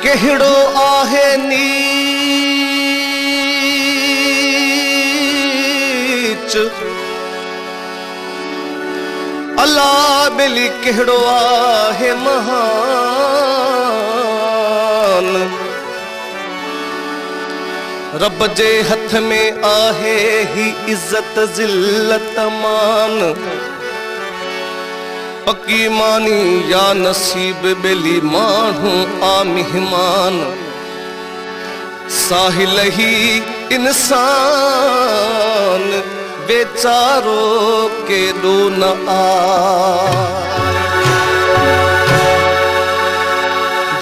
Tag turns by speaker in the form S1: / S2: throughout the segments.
S1: कहिड़ो आहे नीच अल्लाह मिली कहिड़ो आहे महान रब जे हथ में आहे ही इज्जत ज़िल्लत मान पक्की मानी या नसीब बेली मानू आ मेहमान साहिल ही इंसान बेचारो के दो न आ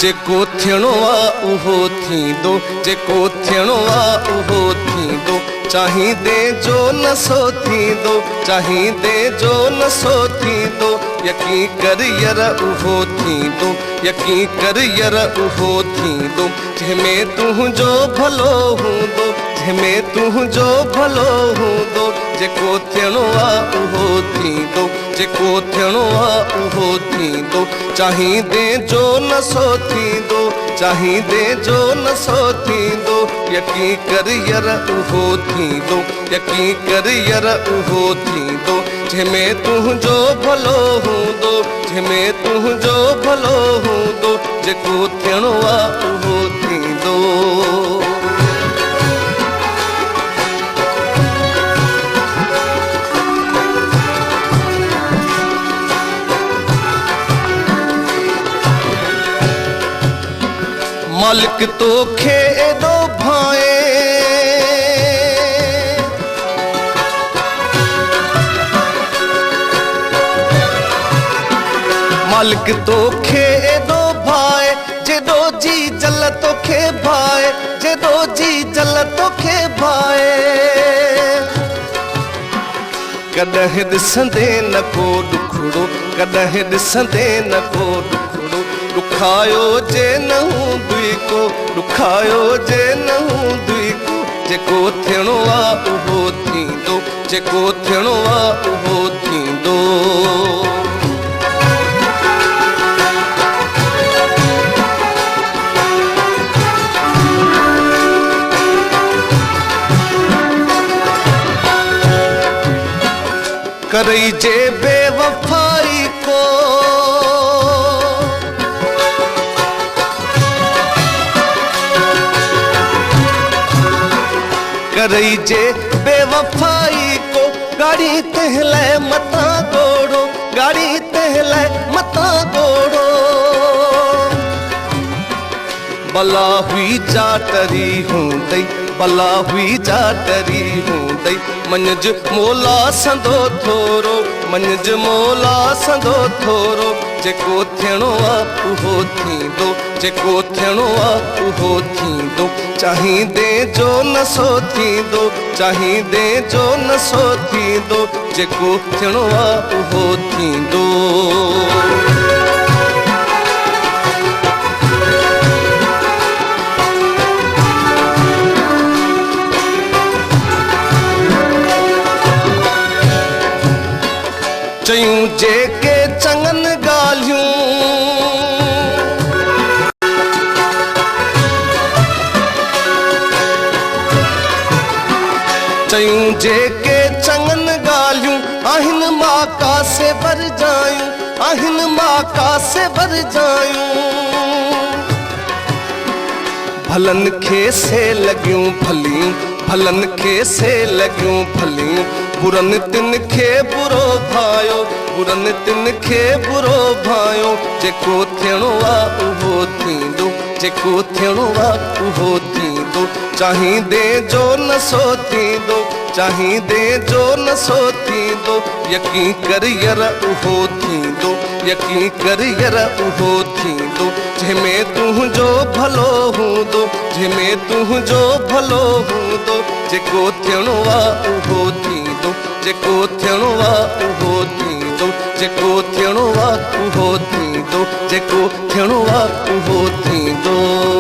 S1: जेको थियणो आ उहो थींदो जेको थियणो आ उहो थींदो चाहींदे जो नसो थींदो चाहींदे जो नसो थींदो यकीन कर यार उहो थींदो यकीन कर यार उहो थींदो जंहिंमें तुंहिंजो भलो हूंदो जंहिंमें तुंहिंजो भलो हूंदो जेको थियणो आ उहो थींदो जेको थियणो आ उहो थींदो चाहींदे जो नसो थींदो चाहींदे जो नसो थींदो यकीन कर यार उहो थींदो यकीन कर यार उहो थींदो जंहिंमें तुंहिंजो भलो हूंदो जंहिंमें तुंहिंजो भलो हूंदो जेको थियणो आ उहो थींदो मालिक तोखे एॾो भाए मालिक तोखे एॾो भाए जेॾो जी जल तोखे भाए जेॾो जी जल तोखे भाए कॾहिं ॾिसंदे न को ॾुखड़ो कॾहिं ॾिसंदे न को ॾुखड़ो ॾुखायो जे न हूंदुई को ॾुखायो जे न हूंदुई को जेको थियणो आ उहो थींदो जेको थियणो आ उहो थींदो करई जे बेवफाई को करई जे बेवफाई को गाड़ी तहले मता गोड़ो गाड़ी तहले मता गोड़ो भला हुई जाटरी हूंदई भला हुई जाटरी हूंदई मंझ मोला संदो थोरो मंझ मोला संदो थोरो जेको थियणो आ उहो थींदो जेको थियणो आ उहो थींदो चाहींदे जो नसो थींदो चाहींदे जो नसो थींदो जेको थियणो आ उहो थींदो चयूं जेके चङनि ॻाल्हियूं चयूं जेके चङनि ॻाल्हियूं आहिनि माका से वरजायूं आहिनि माका से वरजायूं भलनि खे से लॻियूं भलियूं भलनि खे से लॻियूं भलियूं बुरनि तिन खे बुरो भायो बुरनि तिन खे बुरो भायो जेको थियणो आ उहो थींदो जेको थियणो आ उहो थींदो थींदो चाहींदे जो नसो थींदो चाहींदे जो नसो थींदो यकीन कर यार उहो थींदो यकीन कर यार उहो थींदो जंहिंमें तुंहिंजो भलो हूंदो जंहिंमें तुंहिंजो भलो हूंदो जेको थियणो आहे उहो थींदो जेको थियणो आहे उहो थींदो जेको थियणो आहे उहो थींदो जेको थियणो आहे उहो थींदो